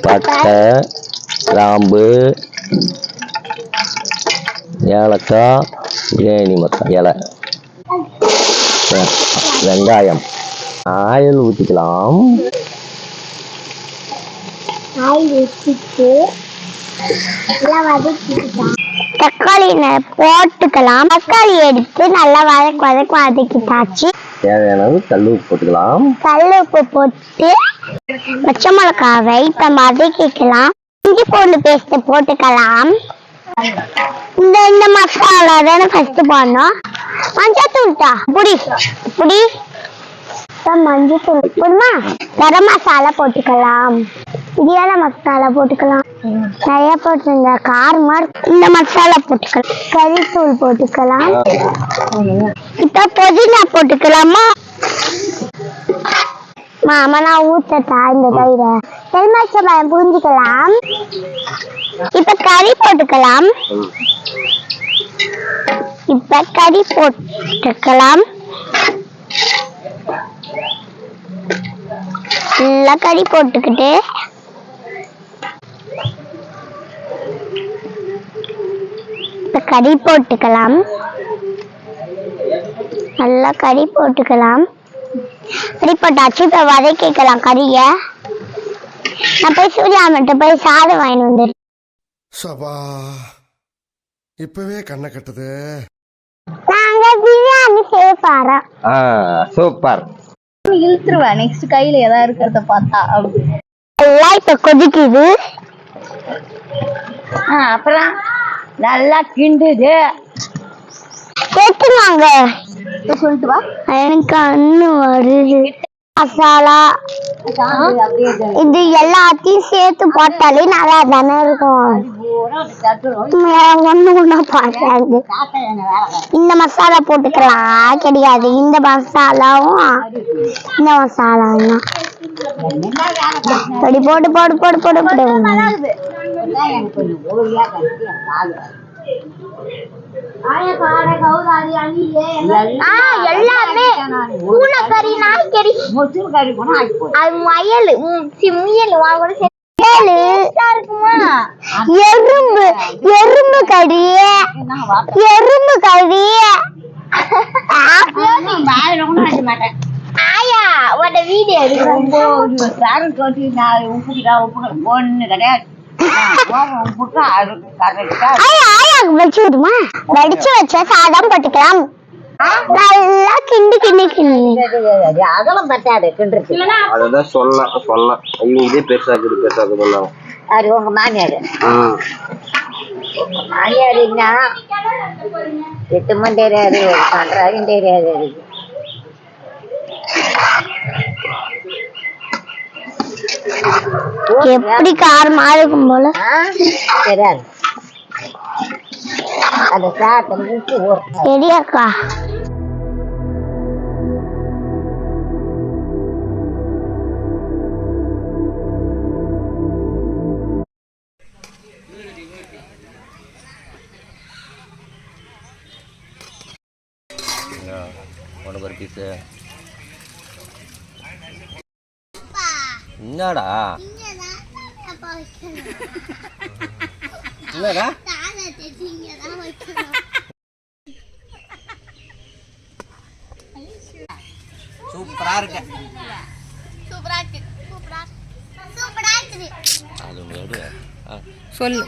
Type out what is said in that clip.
பட்டை, கிராம்பு, ஏலக்காய், பிரியாணி மசாலா இலை, வெங்காயம், ஆயில் ஊற்றிக்கலாம். தக்காளி போட்டுக்கலாம். தக்காளி எடுத்து நல்லா வதக்கிட்டாச்சு. தேவையான அளவு கல் உப்பு போட்டுக்கலாம். கல் உப்பு போட்டு பச்சை மிளகாவை இப்ப வதக்கிக்கலாம். இஞ்சி பூண்டு பேஸ்ட் போட்டுக்கலாம். இந்த மசாலா தானே ஃபர்ஸ்ட் போடணும். மஞ்சத்தூள் புடி மஞ்சத்தூள் போடுமா. கரம் மசாலா போட்டுக்கலாம். பிரியாணி மசாலா போட்டுக்கலாம். நிறைய போட்டுருந்த காரமா இந்த மசாலா போட்டுக்கலாம். கறித்தூள் போட்டுக்கலாம். இப்ப புதினா போட்டுக்கலாமா. மாமா நான் ஊத்தட்டா இந்த தயிரை. எலுமிச்சம்பழம் புரிஞ்சுக்கலாம். இப்ப கறி போட்டுக்கலாம். நல்லா கறி போட்டுக்கிட்டு நல்லா கறி போட்டுக்கலாம். கறி போட்டாச்சு. இப்ப வதக்கிக்கலாம் கறிய. நான் போய் சூர்யா மட்டும் போய் சாதம் வாங்கிட்டு வந்துடுறேன். இப்பவே கண்ணை கட்டுது. நாங்க பிரியாணி செய்ய போறோம். சூப்பர். இழுத்துருவா நெக்ஸ்ட் கையில ஏதாவது இருக்கிறத பார்த்தா. எல்லாம் இப்ப கொதிக்குது. அப்புறம் நல்லா கிண்டுது. கேட்டுவாங்க சொல்லிட்டு வா. எனக்கு அண்ணு வருது. மசாலா இது எல்லாத்தையும் சேர்த்து போட்டாலே நல்லா தானே இருக்கும். ஒண்ணு பாக்காது. இந்த மசாலா போட்டுக்கலாம் கிடையாது. இந்த மசாலாவும் இந்த மசாலாவும் படி போட்டு போடு போடு போடு போடு. எல்லாமே பூனைக்கறி, நாய்க்கறி, அது முயல் இருக்குமா. எறும்பு கறி ஆயா உட வீடியோ வச்சுடுமா. வடிச்சு வச்ச சாதம் போட்டுக்கலாம். நல்லா கிண்டி அகலம் பத்தாது. அதான் சொல்லலாம். இதே பெருசாக்குது. அது உங்க மாமியாரு. மாமியாருன்னா 8 மணி தெரியாது, 12 தெரியாது. எப்படி காரமா இருக்கும் போல தெரியாது. அந்த சாப்பிட்டு சரியாக்கா. என்னடா சூப்பரா இருக்கு. சொல்லு.